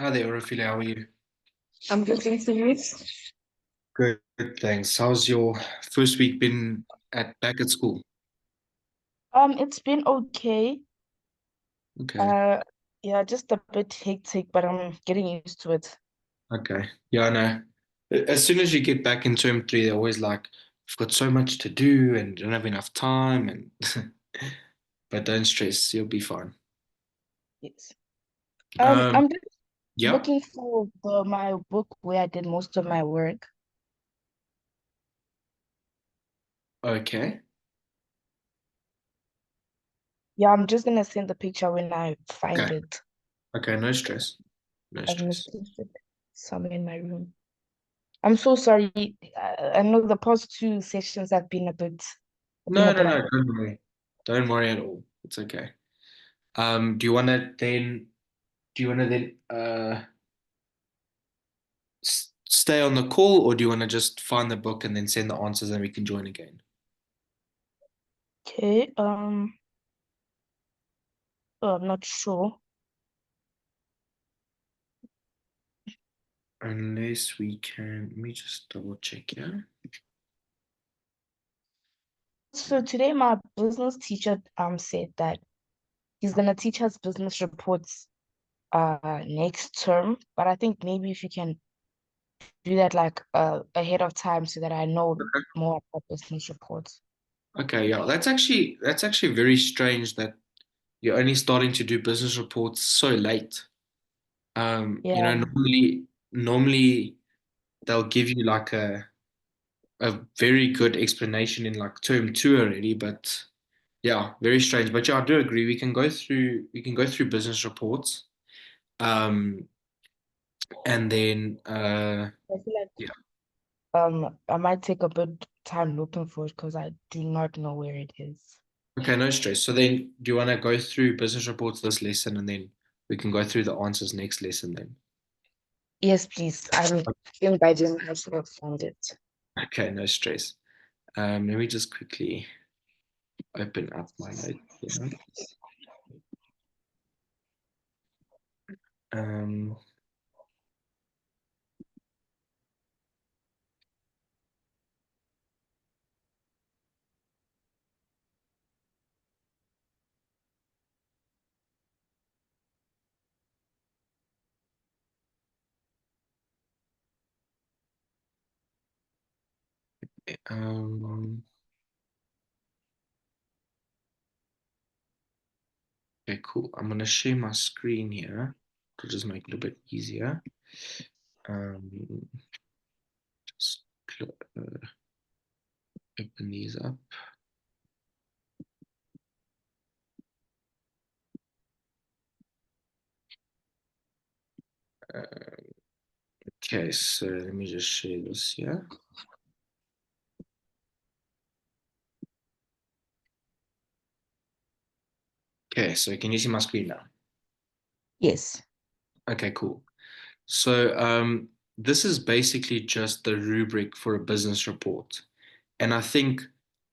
Hi there, Orefile. How are you? I'm good, thanks to you. Good, thanks. How's your first week been at back at school? It's been okay. Okay, Uh, yeah, just a bit hectic, but I'm getting used to it. okay. Yeah, I know. As soon as you get back in term three, they're always like, "I've got so much to do and don't have enough time." And but don't stress, you'll be fine. Yes. Um, I'm just yeah. looking for my book where I did most of my work. Okay. Yeah, I'm just gonna send the picture when I find Okay. it. Okay. No stress. No I've stress. noticed it somewhere in my room. I'm so sorry. I know the past two sessions have been No, a no, bit. no. Don't worry. Don't worry at all. It's okay. Do you want to then? Do you want to then? Stay on the call, or do you want to just find the book and then send the answers and we can join again? Okay. I'm not sure. Unless we can, let me just double check here. So today my business teacher said that he's gonna teach us business reports next term, but I think maybe if you can do that like ahead of time so that I know more about business reports. Okay, yeah, that's actually very strange that you're only starting to do business reports so late. Yeah. Normally they'll give you like a very good explanation in like term two already, but yeah, very strange. But yeah, I do agree. We can go through business reports. Um, and then I feel like yeah. I might take a bit time looking for it because I do not know where it is. Okay, no stress. So then do you want to go through business reports this lesson and then we can go through the answers next lesson then? Yes, please. I think by then I should have found it. Okay, no stress. Let me just quickly open up my note here. Um, um, okay, cool. I'm gonna share my screen here to just make it a bit easier. Um, just open these up. Okay, so let me just share this here. Okay, so can you see my screen now? Yes. Okay, cool. So this is basically just the rubric for a business report. And I think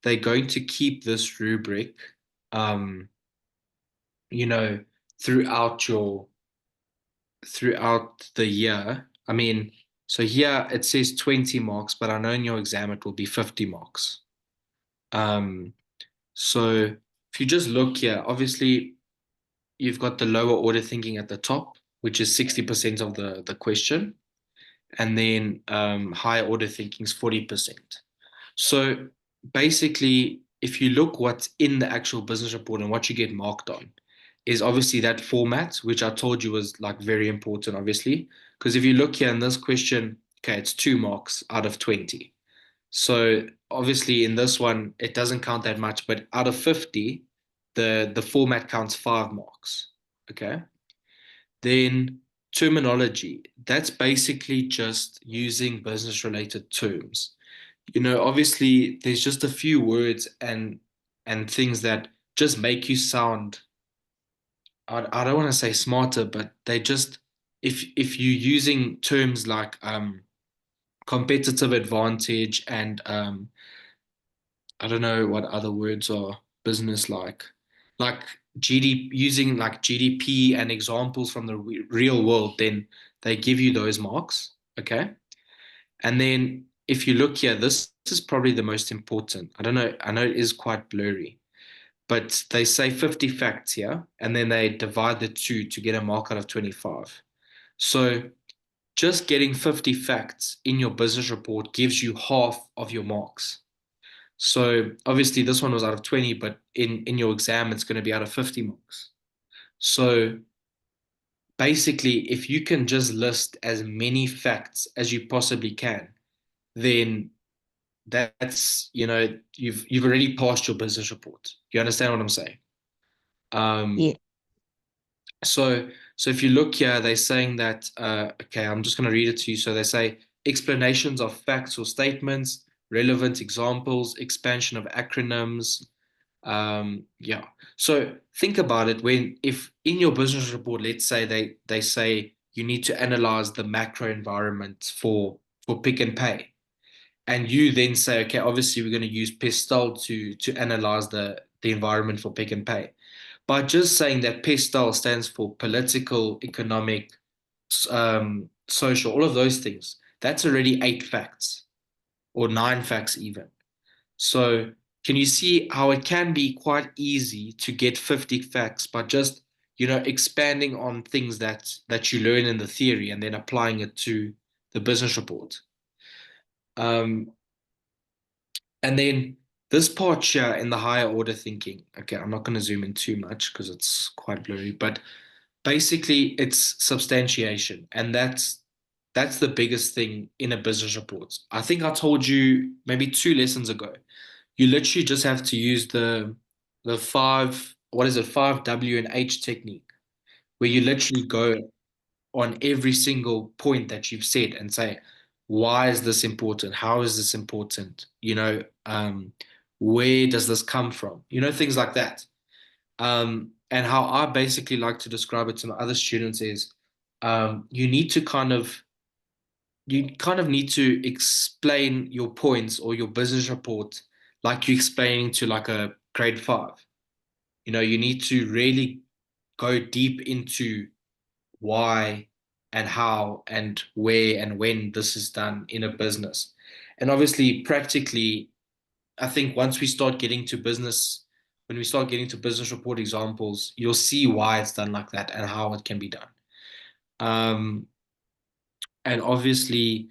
they're going to keep this rubric, um, you know, throughout throughout the year. I mean, so here it says 20 marks, but I know in your exam it will be 50 marks. Um, so if you just look here, obviously you've got the lower order thinking at the top, which is 60% of the question. And then higher order thinking is 40%. So basically, if you look what's in the actual business report and what you get marked on, is obviously that format, which I told you was like very important, obviously. Because if you look here in this question, okay, it's 2 marks out of 20. So obviously in this one, it doesn't count that much, but out of 50, the format counts 5 marks. Okay. Then terminology, that's basically just using business related terms. Obviously there's just a few words and things that just make you sound I don't want to say smarter, but they just if you're using terms like competitive advantage and I don't know what other words are business like GDP using like GDP and examples from the real world, then they give you those marks. Okay. And then if you look here, this is probably the most important. I don't know. I know it is quite blurry, but they say 50 facts here, and then they divide the two to get a mark out of 25. So just getting 50 facts in your business report gives you half of your marks. So obviously this one was out of 20, but in your exam, it's going to be out of 50 marks. So basically, if you can just list as many facts as you possibly can, then that's, you've already passed your business report. You understand what I'm saying? Um, Yeah. so if you look here, they're saying that okay, I'm just going to read it to you. So they say explanations of facts or statements, relevant examples, expansion of acronyms. Yeah. So think about it. When if in your business report, let's say they say you need to analyze the macro environment for Pick and Pay, and you then say, okay, obviously we're going to use Pestel to analyze the environment for Pick and Pay. By just saying that Pestel stands for political, economic, social, all of those things, that's already 8 facts or 9 facts even. So can you see how it can be quite easy to get 50 facts by just, expanding on things that you learn in the theory and then applying it to the business report. Um, And then this part here in the higher order thinking, okay, I'm not going to zoom in too much because it's quite blurry, but basically it's substantiation. And that's the biggest thing in a business report. I think I told you maybe 2 lessons ago. You literally just have to use the five, what is it, 5W and H technique, where you literally go on every single point that you've said and say, why is this important? How is this important? Where does this come from? Things like that. And how I basically like to describe it to my other students is you kind of need to explain your points or your business report like you're explaining to like a grade 5. You need to really go deep into why and how and where and when this is done in a business. And obviously, practically, I think once we start getting to business, when we start getting to business report examples, you'll see why it's done like that and how it can be done. Um, and obviously,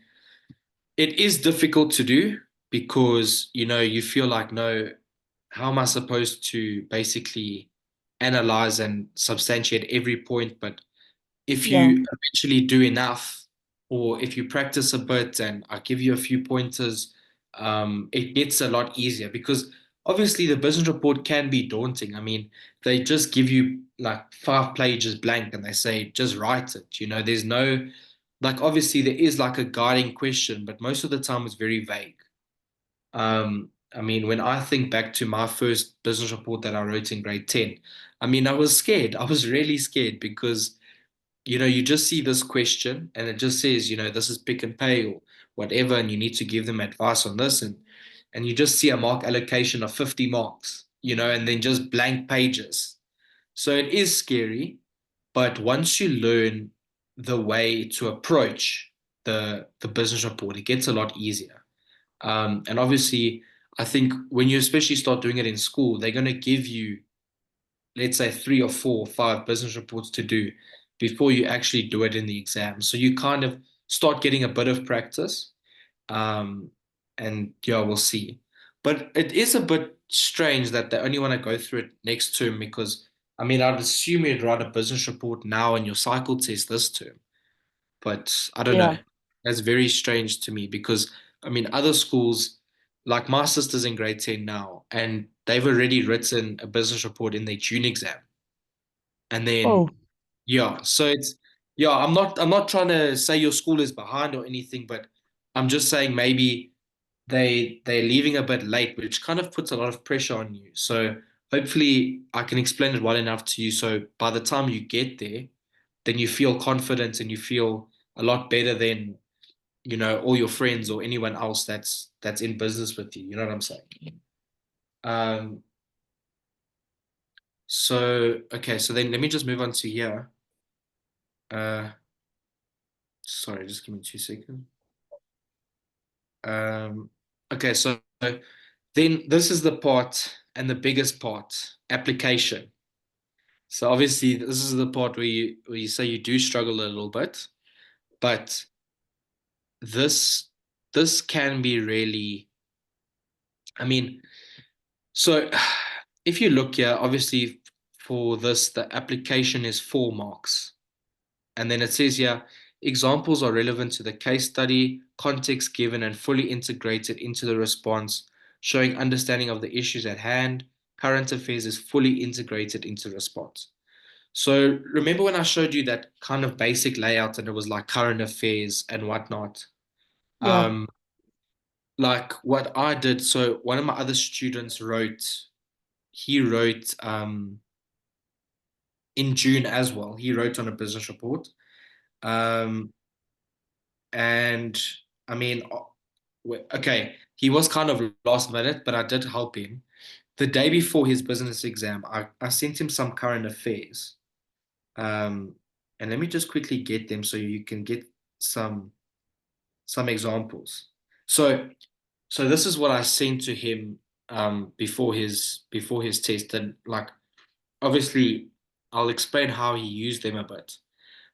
it is difficult to do because, you feel like, no, how am I supposed to basically analyze and substantiate every point? But if Yeah. you eventually do enough, or if you practice a bit and I give you a few pointers, it gets a lot easier because obviously the business report can be daunting. I mean, they just give you like 5 pages blank and they say, just write it. There's no, like, obviously there is like a guiding question, but most of the time it's very vague. I mean, when I think back to my first business report that I wrote in grade 10, I mean, I was scared. I was really scared because you just see this question and it just says, this is Pick and Pay or whatever, and you need to give them advice on this, and you just see a mark allocation of 50 marks, and then just blank pages. So it is scary, but once you learn the way to approach the business report, it gets a lot easier. And obviously, I think when you especially start doing it in school, they're going to give you, let's say, 3 or 4 or 5 business reports to do before you actually do it in the exam. So you kind of start getting a bit of practice. Um, and yeah, we'll see. But it is a bit strange that they only want to go through it next term because, I mean, I'd assume you'd write a business report now and your cycle test this term. But I don't know. Yeah. That's very strange to me because, I mean, other schools, like my sister's in grade 10 now, and they've already written a business report in their June exam. And Oh, then, yeah, so yeah, I'm not trying to say your school is behind or anything, but I'm just saying maybe they're leaving a bit late, which kind of puts a lot of pressure on you. So hopefully I can explain it well enough to you. So by the time you get there, then you feel confident and you feel a lot better than, all your friends or anyone else that's in business with you. You know what I'm saying? Um, So, okay, so then let me just move on to here. Uh, sorry, just give me 2 seconds. Um, okay, so then this is the part and the biggest part, application. So obviously this is the part where you say you do struggle a little bit, but this this can be really, I mean, so if you look here, obviously for this, the application is 4 marks. And then it says here, examples are relevant to the case study, context given, and fully integrated into the response, showing understanding of the issues at hand. Current affairs is fully integrated into response. So remember when I showed you that kind of basic layout and it was like current affairs and whatnot? Yeah. Um, like what I did, so one of my other students he wrote in June as well. He wrote on a business report. Um, and I mean, okay, he was kind of last minute, but I did help him. The day before his business exam, I sent him some current affairs. Um, and let me just quickly get them so you can get some some examples. So so this is what I sent to him before his test, and like obviously I'll explain how he used them a bit.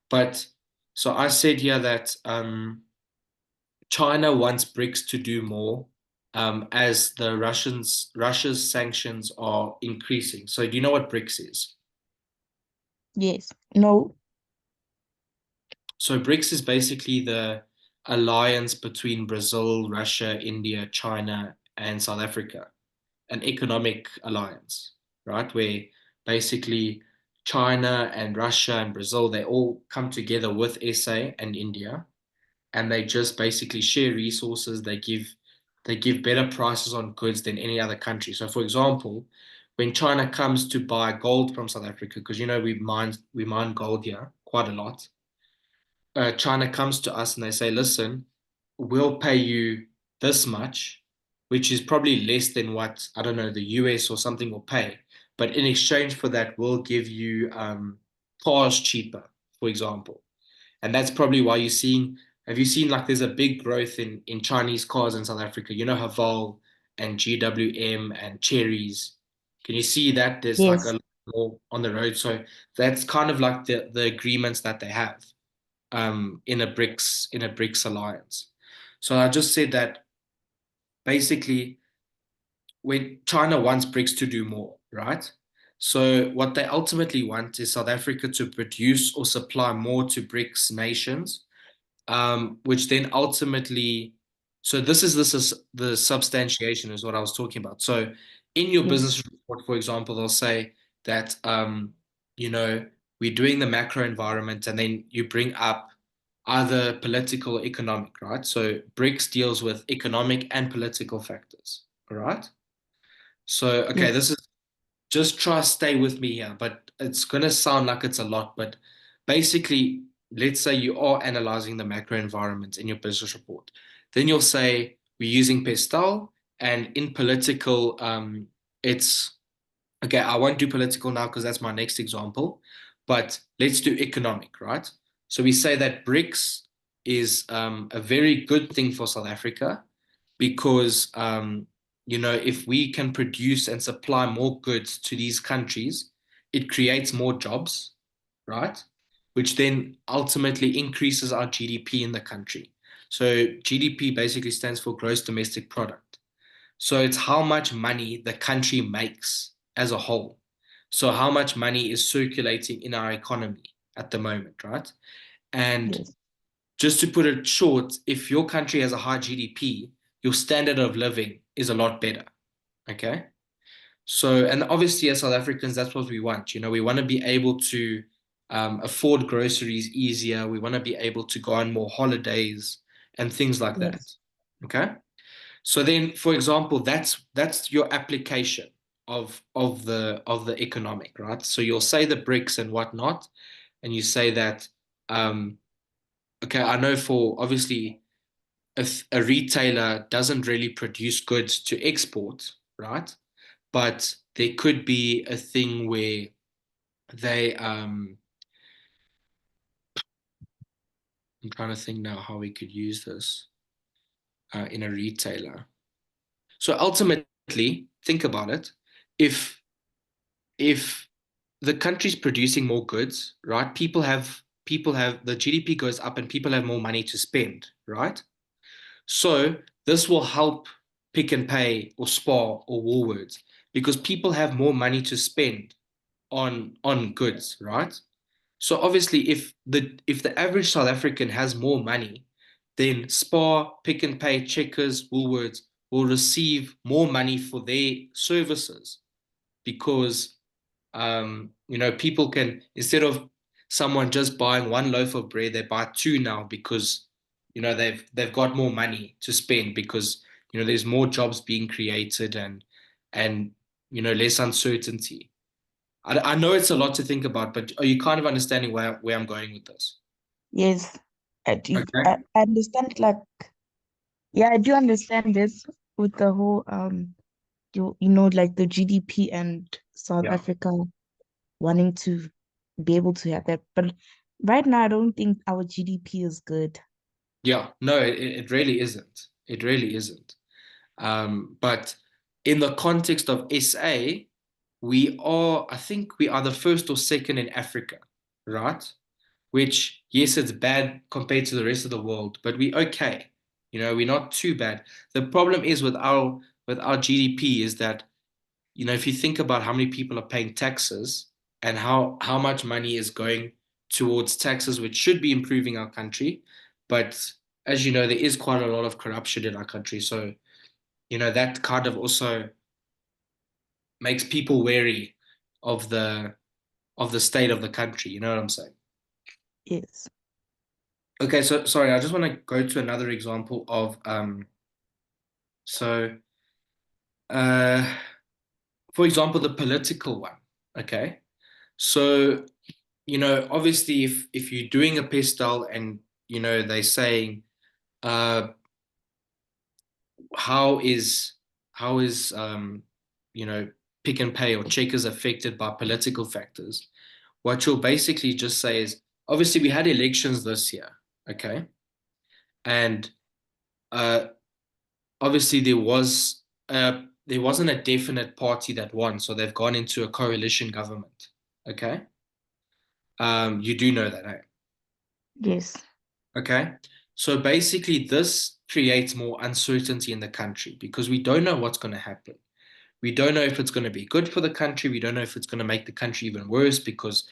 But so I said here that China wants BRICS to do more as the Russia's sanctions are increasing. So do you know what BRICS is? Yes. No. So BRICS is basically the alliance between Brazil, Russia, India, China, and South Africa, an economic alliance, right? Where basically China and Russia and Brazil, they all come together with SA and India, and they just basically share resources. They give better prices on goods than any other country. So, for example, when China comes to buy gold from South Africa, because we mine gold here quite a lot, China comes to us and they say, "Listen, we'll pay you this much, which is probably less than what I don't know the US or something will pay, but in exchange for that, we'll give you cars cheaper, for example." And that's probably why you're seeing. Have you seen like there's a big growth in Chinese cars in South Africa? You know, Haval and GWM and Cherries. Can you see that there's like a Yes. lot more on the road? So that's kind of like the agreements that they have in a BRICS alliance. So I just said that basically when China wants BRICS to do more, right? So what they ultimately want is South Africa to produce or supply more to BRICS nations, which then ultimately, so this is the substantiation is what I was talking about. So in your Yes. business report, for example, they'll say that you know we're doing the macro environment, and then you bring up either political or economic, right? So BRICS deals with economic and political factors, all right? So okay, Yes. this is just try to stay with me here, but it's going to sound like it's a lot. But basically, let's say you are analyzing the macro environment in your business report. Then you'll say, we're using Pestel, and in political, it's okay. I won't do political now because that's my next example, but let's do economic, right? So we say that BRICS is a very good thing for South Africa because if we can produce and supply more goods to these countries, it creates more jobs, right? Which then ultimately increases our GDP in the country. So GDP basically stands for gross domestic product. So it's how much money the country makes as a whole. So how much money is circulating in our economy at the moment, right? And Yes. just to put it short, if your country has a high GDP, your standard of living is a lot better. Okay. So, and obviously, as South Africans, that's what we want. We want to be able to afford groceries easier. We want to be able to go on more holidays and things like that. Yes. Okay. So then, for example, that's your application of the economic, right? So you'll say the BRICS and whatnot, and you say that um, okay, I know for obviously if a retailer doesn't really produce goods to export, right? but there could be a thing where they I'm trying to think now how we could use this in a retailer. So ultimately, think about it. If if the country's producing more goods, right? People have the GDP goes up and people have more money to spend, right? So this will help Pick and Pay or Spar or Woolworths because people have more money to spend on goods, right? So obviously, if the average South African has more money, then Spar, Pick and Pay, Checkers, Woolworths will receive more money for their services because people can, instead of someone just buying one loaf of bread, they buy two now because they've got more money to spend because there's more jobs being created and less uncertainty. I know it's a lot to think about, but are you kind of understanding where I'm going with this? Yes, I do. Okay. I understand. Like, yeah, I do understand this with the whole like the GDP and South Yeah. Africa wanting to be able to have that. But right now, I don't think our GDP is good. Yeah. No, it really isn't. It really isn't. But in the context of SA, I think we are the first or second in Africa, right? Which, yes, it's bad compared to the rest of the world, but we're okay. We're not too bad. The problem is with our GDP is that, if you think about how many people are paying taxes and how much money is going towards taxes, which should be improving our country, but as you know, there is quite a lot of corruption in our country. So, that kind of also makes people wary of the state of the country. You know what I'm saying? Yes. Okay, so sorry, I just want to go to another example of so uh for example, the political one. Okay. So, obviously if you're doing a pestle and they're saying uh how is how is Pick and Pay or Checkers affected by political factors, what you'll basically just say is obviously we had elections this year, okay? And uh obviously there wasn't a definite party that won, so they've gone into a coalition government. Okay. You do know that, eh? Yes. Okay. So basically this creates more uncertainty in the country because we don't know what's going to happen. We don't know if it's going to be good for the country. We don't know if it's going to make the country even worse because,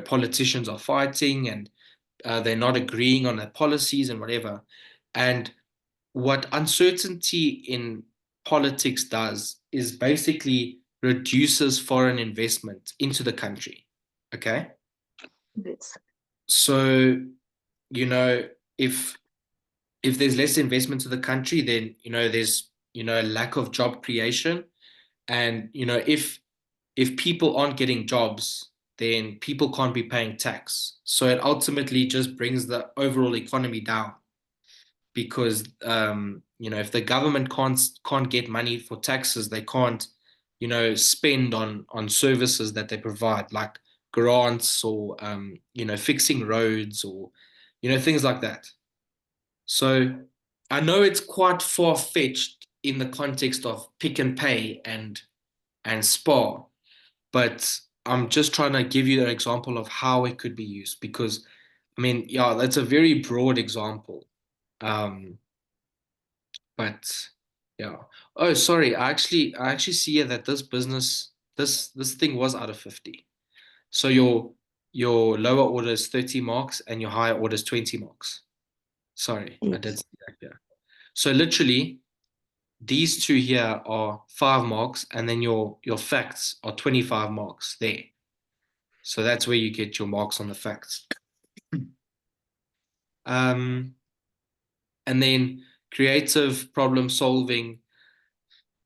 politicians are fighting and they're not agreeing on their policies and whatever. And what uncertainty in politics does is basically reduces foreign investment into the country. Okay. Yes. So, you know, if there's less investment to the country, then there's a lack of job creation. And if people aren't getting jobs, then people can't be paying tax. So it ultimately just brings the overall economy down because if the government can't get money for taxes, they can't spend on services that they provide, like grants or fixing roads or things like that. So I know it's quite far fetched in the context of Pick and Pay and Spar, but I'm just trying to give you an example of how it could be used because I mean, yeah, that's a very broad example. Um, but yeah. Oh, sorry. I actually see here that this thing was out of 50. So your lower order is 30 marks and your higher order is 20 marks. Sorry, I did Yes. see that here. So literally these two here are 5 marks and then your facts are 25 marks there. So that's where you get your marks on the facts. Um, and then creative problem solving.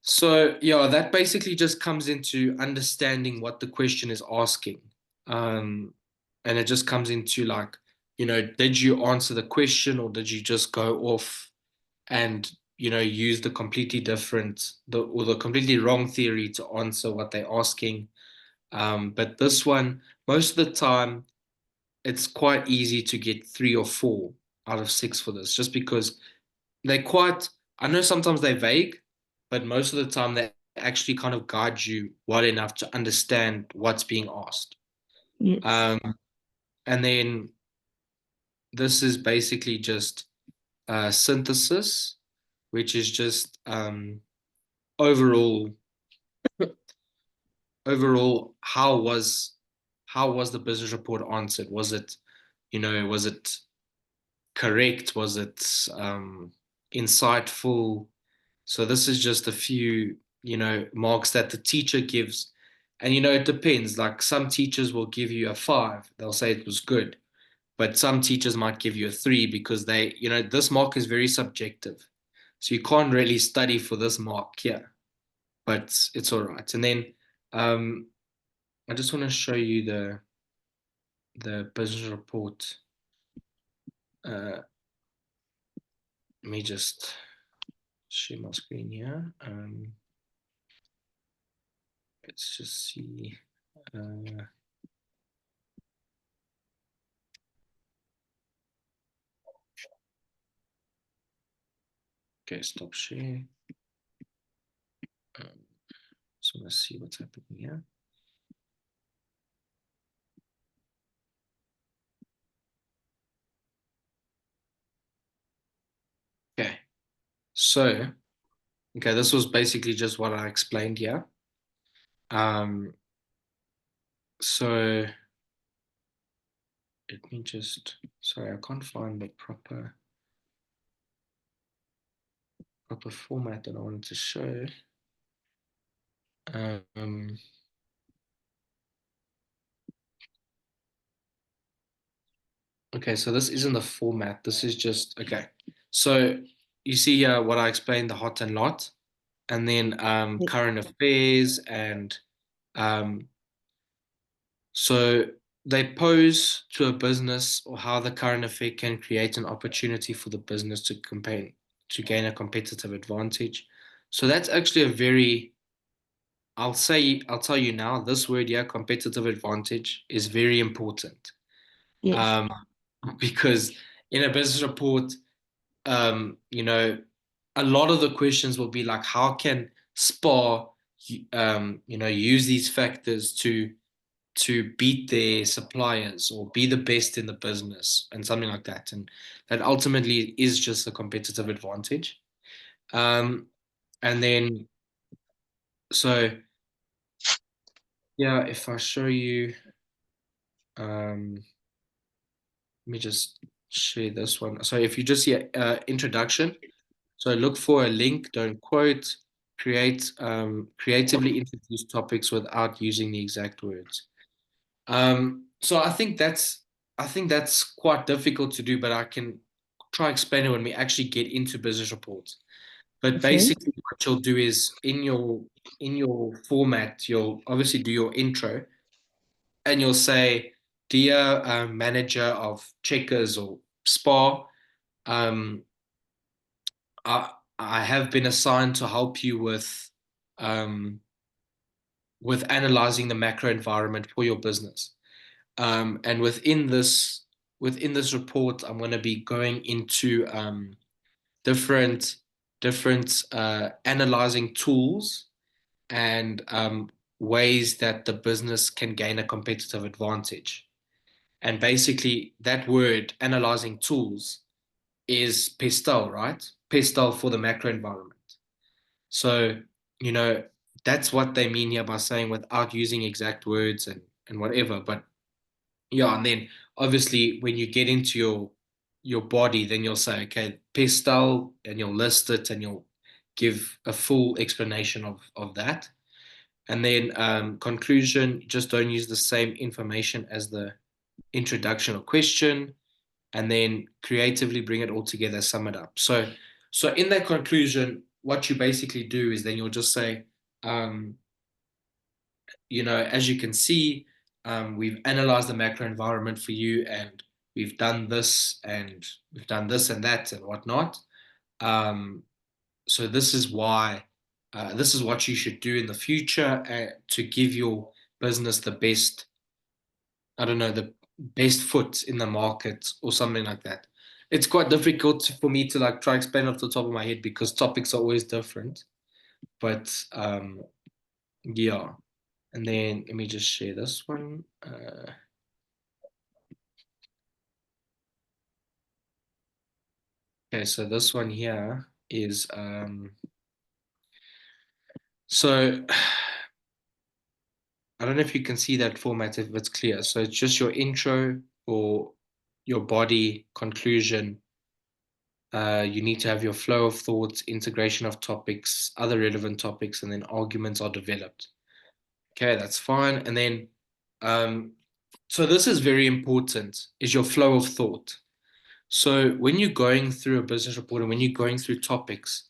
So, yeah, that basically just comes into understanding what the question is asking. Um, and it just comes into like, did you answer the question or did you just go off and use the completely different or the completely wrong theory to answer what they're asking. But this one, most of the time, it's quite easy to get 3 or 4 out of 6 for this, just because they're quite, I know sometimes they're vague, but most of the time they actually kind of guide you well enough to understand what's being asked. Yes. Um, and then this is basically just synthesis, which is just overall overall how was the business report answered? Was it correct? Was it insightful? So this is just a few, marks that the teacher gives. And it depends. Like some teachers will give you a 5. They'll say it was good. But some teachers might give you a 3 because this mark is very subjective. So you can't really study for this mark here, but it's all right. And then um, I just want to show you the business report. Let me just share my screen here. Let's just see. Uh, okay, stop share. Um, just want to see what's happening here. Okay, so this was basically just what I explained here. Um, so let me just, sorry, I can't find the proper format that I wanted to show. Um, okay, so this isn't the format. This is just, okay. So you see here what I explained, the hot and lot, and then Yes. current affairs, and um, so they pose to a business or how the current affair can create an opportunity for the business to gain a competitive advantage. So that's actually a very, I'll tell you now, this word here, competitive advantage, is very important. Yes. Um, because in a business report, you know, a lot of the questions will be like, how can SPAR, use these factors to beat their suppliers or be the best in the business and something like that. And that ultimately is just a competitive advantage. Um, and then, so yeah, if I show you, let me just share this one. So if you just see introduction, so look for a link, don't quote, creatively introduce topics without using the exact words. So I think that's quite difficult to do, but I can try explain it when we actually get into business reports. But Okay. basically, what you'll do is in your format, you'll obviously do your intro, and you'll say, "Dear manager of Checkers or Spa, um, I have been assigned to help you um, with analyzing the macro environment for your business." And within this report, I'm going to be going into different different analyzing tools and ways that the business can gain a competitive advantage. And basically, that word, analyzing tools, is pestel, right? Pestel for the macro environment. So, you know, that's what they mean here by saying without using exact words and whatever. But yeah, and then obviously when you get into your body, then you'll say, okay, pestel, and you'll list it and you'll give a full explanation of that. And then conclusion, just don't use the same information as the introduction or question, and then creatively bring it all together, sum it up. So in that conclusion, what you basically do is then you'll just say, um, as you can see, we've analyzed the macro environment for you, and we've done this and we've done this and that and whatnot. Um, so this is why this is what you should do in the future to give your business the best, I don't know, the best foot in the market or something like that. It's quite difficult for me to like try explain off the top of my head because topics are always different. But yeah, and then let me just share this one. Okay, so this one here is so I don't know if you can see that format if it's clear. So it's just your intro or your body, conclusion. You need to have your flow of thoughts, integration of topics, other relevant topics, and then arguments are developed. Okay, that's fine. And then, um, so this is very important, is your flow of thought. So when you're going through a business report and when you're going through topics,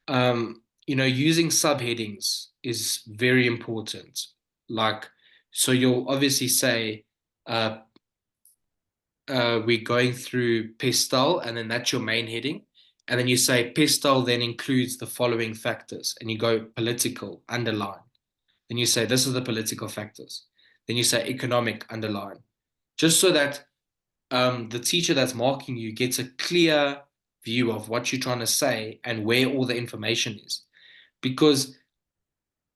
using subheadings is very important. Like, so you'll obviously say, uh, we're going through pestle, and then that's your main heading. And then you say pestle then includes the following factors, and you go political, underline. Then you say this is the political factors. Then you say economic, underline. Just so that the teacher that's marking you gets a clear view of what you're trying to say and where all the information is. Because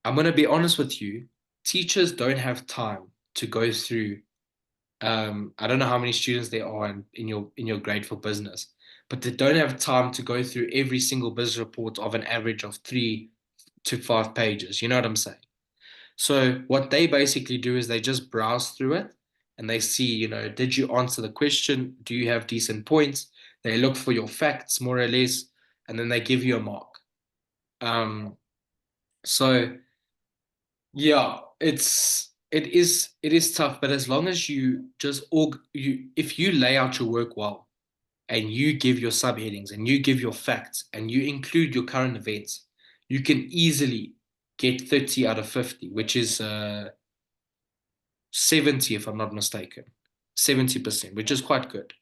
I'm going to be honest with you, teachers don't have time to go through. I don't know how many students there are in your grade for business, but they don't have time to go through every single business report of an average of 3 to 5 pages. You know what I'm saying? So what they basically do is they just browse through it and they see, did you answer the question? Do you have decent points? They look for your facts more or less, and then they give you a mark. So yeah, it is tough, but as long as you just if you lay out your work well and you give your subheadings and you give your facts and you include your current events, you can easily get 30 out of 50, which is 70 if I'm not mistaken. 70%, which is quite good.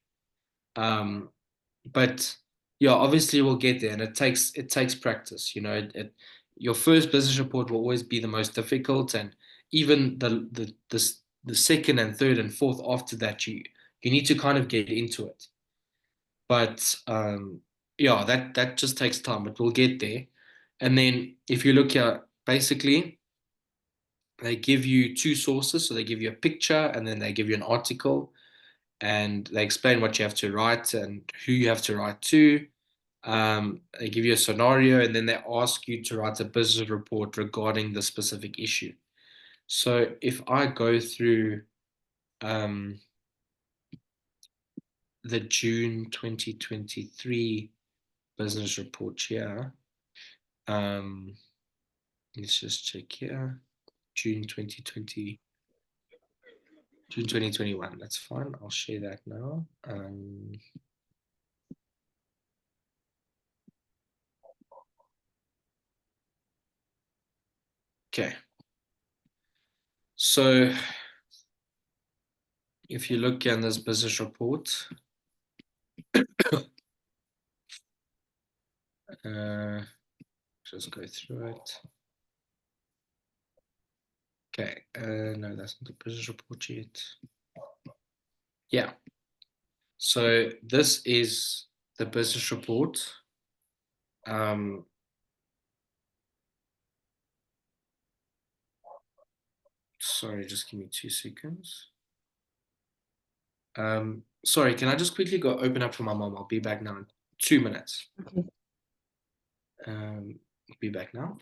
Um, but yeah, obviously we'll get there, and it takes practice. Your first business report will always be the most difficult, and even the second and third and fourth after that, you need to kind of get into it. But yeah, that just takes time, but we'll get there. And then if you look here, basically they give you two sources, so they give you a picture and then they give you an article, and they explain what you have to write and who you have to write to. They give you a scenario and then they ask you to write a business report regarding the specific issue. So if I go through um, the June 2023 business report here, um, let's just check here. June 2020, June 2021. That's fine. I'll share that now. Okay. So if you look in this business report, just go through it. Okay, no, that's not the business report yet. Yeah, so this is the business report. Um, sorry, just give me 2 seconds. Sorry, can I just quickly go open up for my mom? I'll be back now in 2 minutes. Okay. Be back now.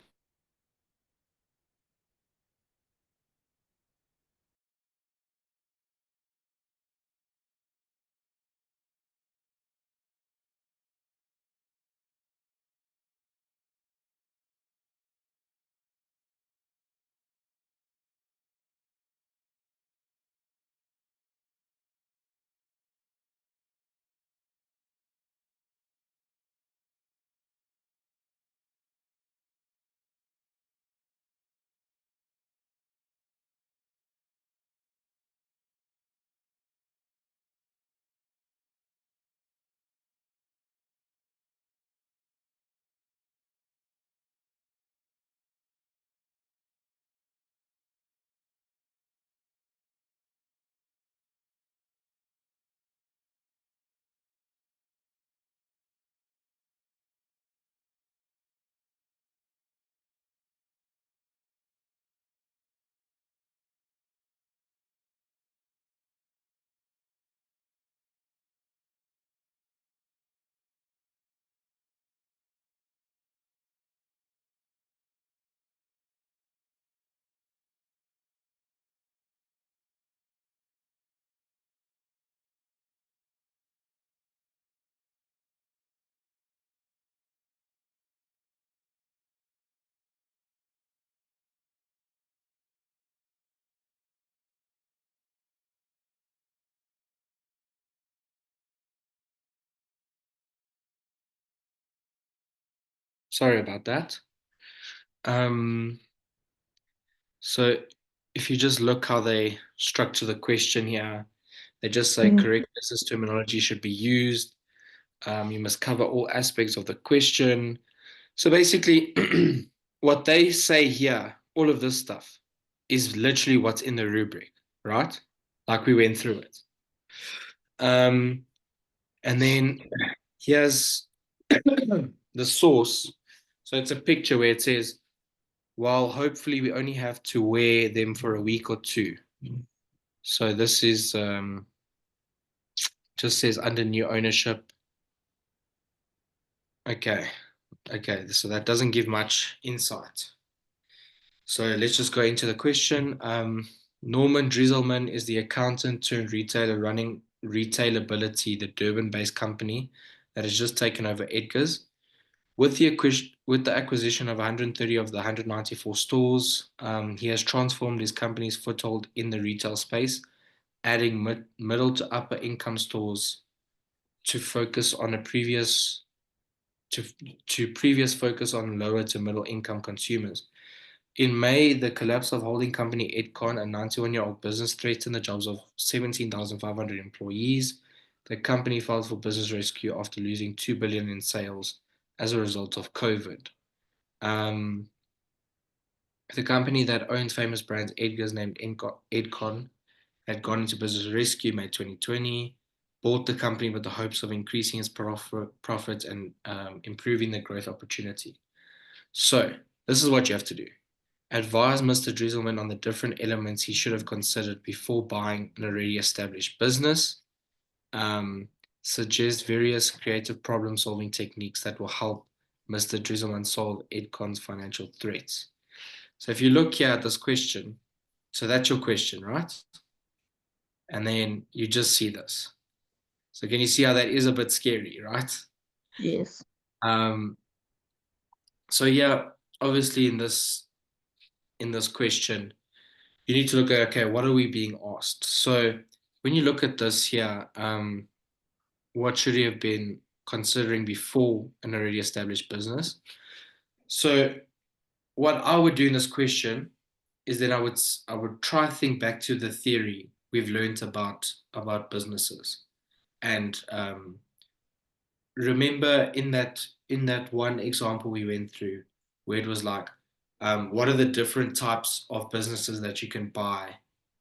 Sorry about that. Um, so if you just look how they structure the question here, they just say Mm. correct business terminology should be used. You must cover all aspects of the question. So basically, what they say here, all of this stuff, is literally what's in the rubric, right? Like we went through it. Um, and then here's the source. So it's a picture where it says, well, hopefully we only have to wear them for a week or two. So this is just says under new ownership. Okay. Okay. So that doesn't give much insight. So let's just go into the question. Norman Drizzleman is the accountant turned retailer running Retailability, the Durban-based company that has just taken over Edgar's. With the acquisition of 130 of the 194 stores, he has transformed his company's foothold in the retail space, adding middle to upper income stores to focus on a previous to, to previous focus on lower to middle income consumers. In May, the collapse of holding company Edcon, a 91-year-old business, threatened the jobs of 17,500 employees. The company filed for business rescue after losing 2 billion in sales as a result of COVID. Um, the company that owns famous brands Edgar's named Edcon had gone into business rescue May 2020, bought the company with the hopes of increasing its profits and improving the growth opportunity. So, this is what you have to do. Advise Mr. Drizzleman on the different elements he should have considered before buying an already established business. Um, suggest various creative problem solving techniques that will help Mr. Drizzleman solve Edcon's financial threats. So if you look here at this question, so that's your question, right? And then you just see this. So can you see how that is a bit scary, right? Yes. Um, so yeah, obviously in this question, you need to look at, okay, what are we being asked? So when you look at this here, what should you have been considering before an already established business? So what I would do in this question is that I would try to think back to the theory we've learned about businesses, and remember in that one example we went through where it was like, what are the different types of businesses that you can buy,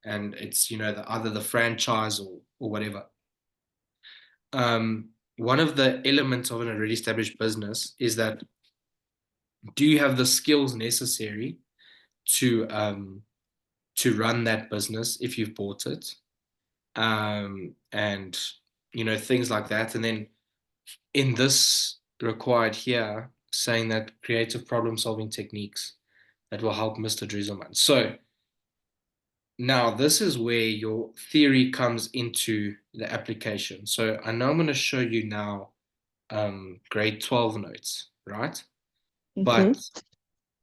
and it's either the franchise or whatever. One of the elements of an already established business is that, do you have the skills necessary to to run that business if you've bought it, and things like that. And then in this required here, saying that creative problem solving techniques that will help Mr. Drizzleman. So now this is where your theory comes into the application. So I know I'm going to show you now grade 12 notes, right? Okay.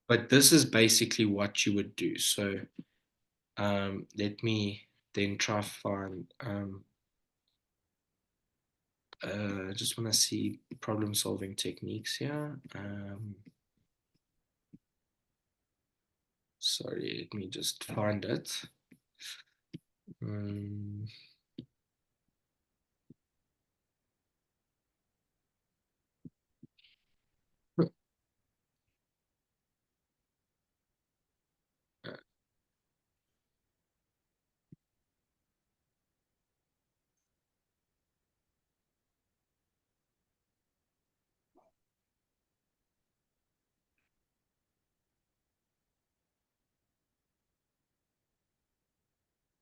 But this is basically what you would do. So let me then try find. I just want to see problem solving techniques here. Sorry, let me just find it. Um,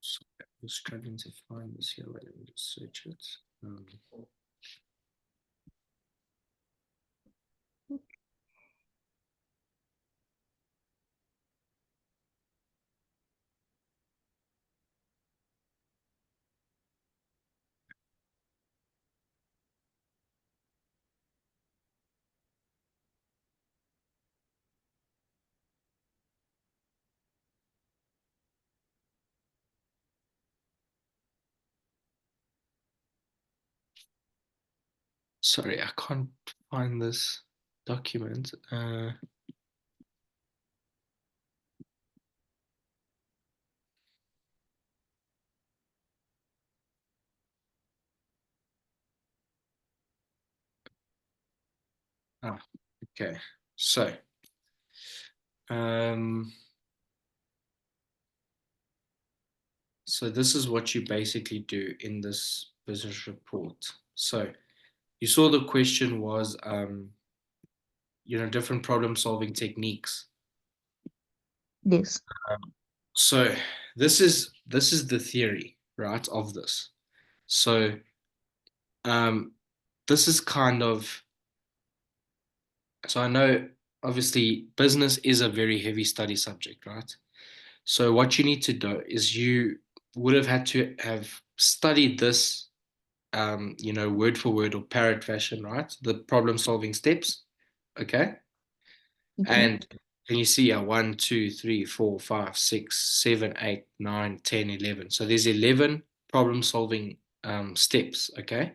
so I was struggling to find this here. Wait, let me just search it. Sorry, I can't find this document. Ah, okay. So, um, so this is what you basically do in this business report. So you saw the question was, different problem solving techniques. Yes. So this is the theory, right, of this. So um, this is kind of so I know obviously business is a very heavy study subject, right? So what you need to do is you would have had to have studied this, word for word or parrot fashion, right? The problem solving steps, okay? Okay. And can you see 1, 2, 3, 4, 5, 6, 7, 8, 9, 10, 11. So there's 11 problem solving steps, okay?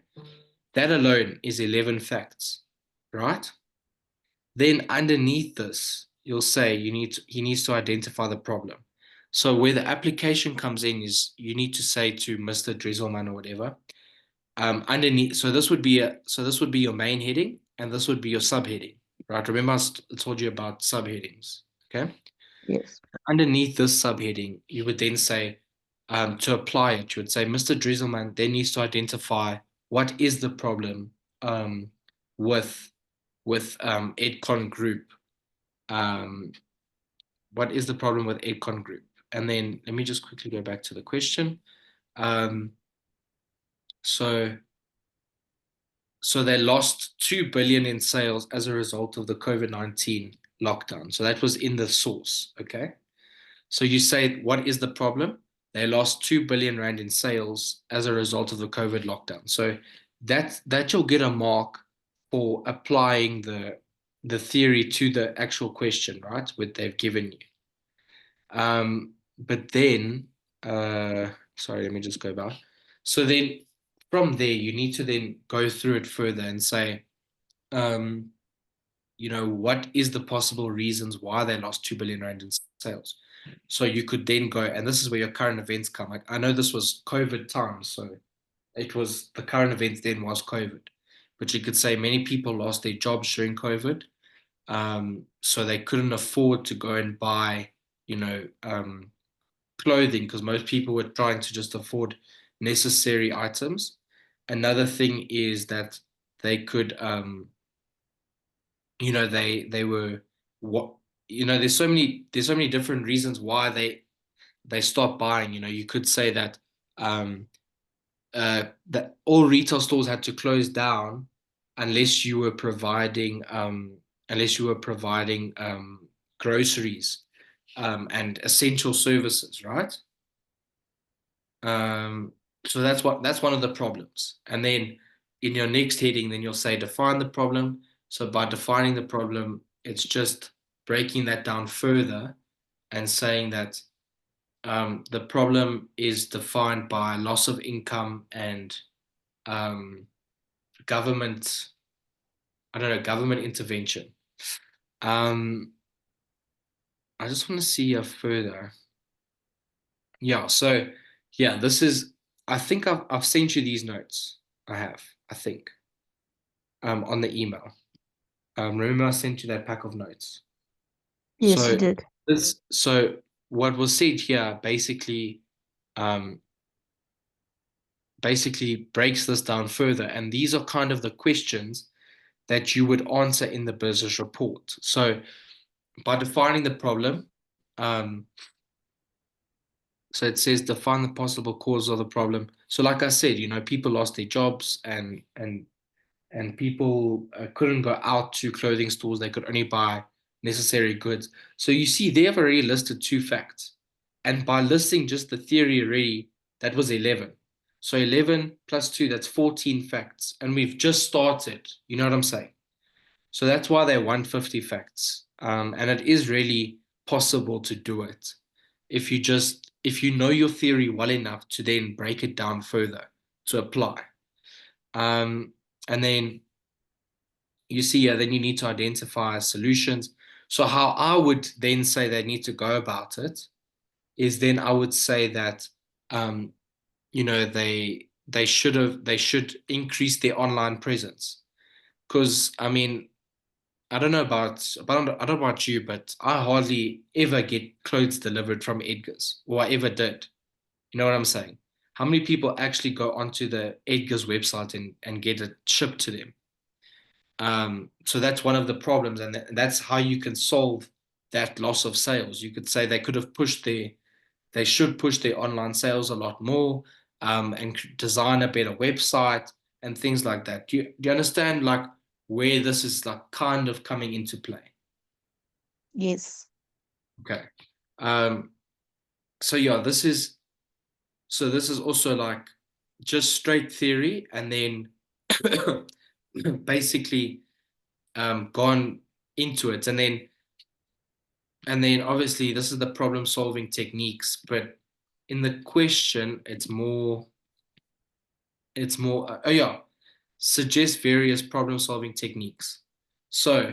That alone is 11 facts, right? Then underneath this, you'll say he needs to identify the problem. So where the application comes in is you need to say to Mr. Drizzleman or whatever, underneath. So this would be your main heading, and this would be your subheading, right? Remember I told you about subheadings. Okay. Yes. Underneath this subheading, you would then say, to apply it, you would say Mr. Drizzleman then needs to identify what is the problem with EdCon Group. Um, what is the problem with EdCon Group? And then let me just quickly go back to the question. Um, so So they lost 2 billion in sales as a result of the COVID-19 lockdown. So that was in the source. Okay. So you say, what is the problem? They lost 2 billion rand in sales as a result of the COVID lockdown. So that you'll get a mark for applying the theory to the actual question, right? What they've given you. But then, sorry, let me just go back. So then from there, you need to then go through it further and say, um, what is the possible reasons why they lost 2 billion rand in sales? So you could then go, and this is where your current events come. Like, I know this was COVID times, so it was the current events then was COVID. But you could say many people lost their jobs during COVID, so they couldn't afford to go and buy, clothing because most people were trying to just afford necessary items. Another thing is that they could, they were what there's so many different reasons why they stopped buying. You could say that um, that all retail stores had to close down unless you were providing groceries and essential services, right? Um, so that's one of the problems. And then in your next heading, then you'll say define the problem. So by defining the problem, it's just breaking that down further and saying that the problem is defined by loss of income and um, government, I don't know, government intervention. Um, I just want to see further. Yeah, so yeah, I think I've sent you these notes. I think, on the email. Remember I sent you that pack of notes. Yes, you So did. so what was said here um, basically breaks this down further, and these are kind of the questions that you would answer in the business report. So by defining the problem, um, so it says define the possible cause of the problem. So like I said, people lost their jobs and people couldn't go out to clothing stores. They could only buy necessary goods. So you see, they have already listed two facts. And by listing just the theory already, that was 11. So 11 plus 2, that's 14 facts. And we've just started. You know what I'm saying? So that's why they're 150 facts. And it is really possible to do it if you know your theory well enough to then break it down further to apply. Um, and then you see here, then you need to identify solutions. So how I would then say they need to go about it is then I would say that um, they should increase their online presence. Because I mean, I don't know about you, but I hardly ever get clothes delivered from Edgar's, or I ever did. You know what I'm saying? How many people actually go onto the Edgar's website and get it shipped to them? So that's one of the problems, and that's how you can solve that loss of sales. You could say they should push their online sales a lot more, and design a better website and things like that. Do you understand like where this is like kind of coming into play? Yes. Okay. Um, so yeah, this is also like just straight theory, and then basically gone into it, and then obviously this is the problem solving techniques, but in the question it's more oh yeah, suggest various problem solving techniques. So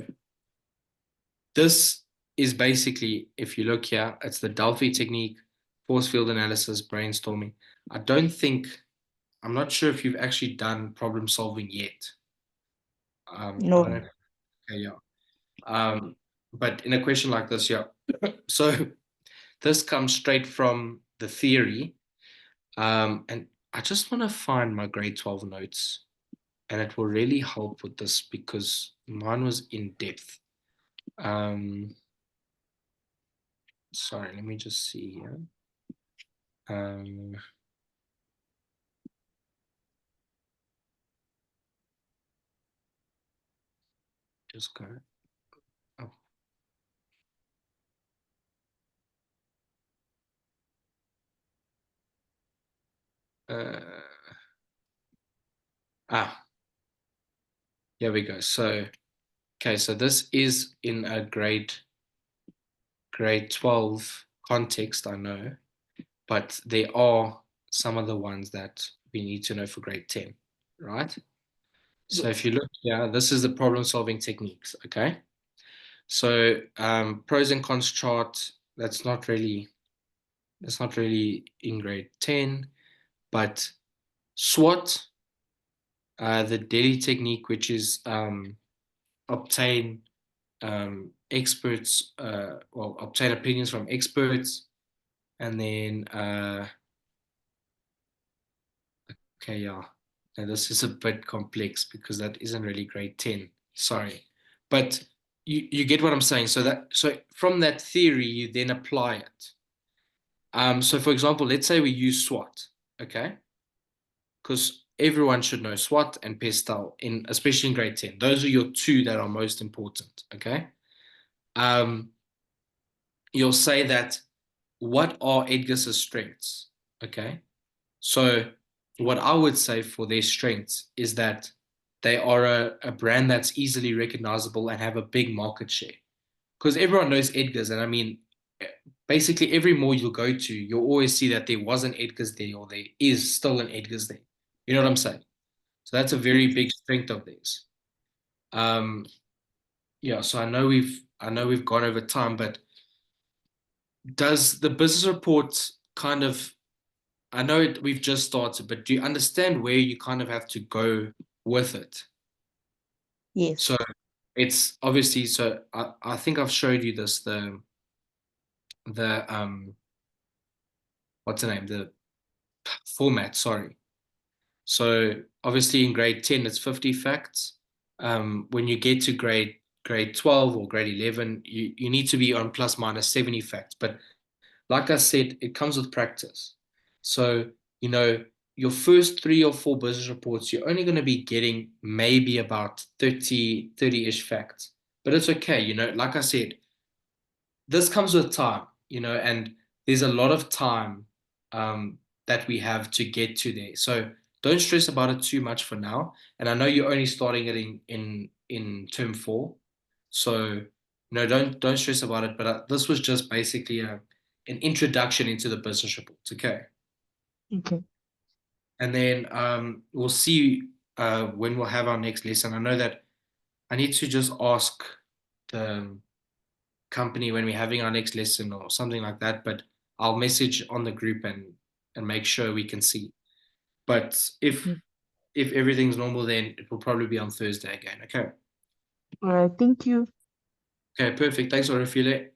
this is basically, if you look here, it's the Delphi technique, force field analysis, brainstorming. I'm not sure if you've actually done problem solving yet. I don't No. know. Okay, yeah. Um, but in a question like this, yeah. So this comes straight from the theory. And I just want to find my grade 12 notes, and it will really help with this because mine was in depth. Um, sorry, let me just see here. Um, just go. Oh, uh, here we go. So, okay, so this is in a grade 12 context, I know, but there are some of the ones that we need to know for grade 10, right? So if Yes. you look here, this is the problem solving techniques, okay? So pros and cons chart, that's not really in grade 10, but SWOT, the Delhi technique, which is obtain obtain opinions from experts, and then okay, yeah. Now this is a bit complex because that isn't really grade 10. Sorry. But you get what I'm saying. So from that theory, you then apply it. So for example, let's say we use SWOT, okay? Because everyone should know SWOT and PESTEL in especially in grade 10. Those are your two that are most important, okay? Um, you'll say that what are Edgar's strengths? Okay. So what I would say for their strengths is that they are a brand that's easily recognizable and have a big market share. Because everyone knows Edgar's, and I mean, basically every mall you'll go to, you'll always see that there was an Edgar's there or there is still an Edgar's there. You know what I'm saying? So that's a very big strength of theirs. Um, yeah, so I know we've gone over time, but does the business report kind of I know we've just started, but do you understand where you kind of have to go with it? So Yes. it's obviously so I think I've showed you this the what's the name, the format, sorry. So obviously in grade 10 it's 50 facts. When you get to grade 12 or grade 11, you need to be on plus minus 70 facts. But like I said, it comes with practice. So, you know, your first 3 or 4 business reports, you're only going to be getting maybe about 30-ish facts. But it's okay, like I said, this comes with time, and there's a lot of time that we have to get to there. So don't stress about it too much for now. And I know you're only starting it in term 4. So don't stress about it. But this was just basically an introduction into the business reports. Okay. Okay. And then we'll see when we'll have our next lesson. I know that I need to just ask the company when we're having our next lesson or something like that. But I'll message on the group and make sure we can see. But if everything's normal, then it will probably be on Thursday again. Okay. All right, thank you. Okay, perfect. Thanks, Orefile.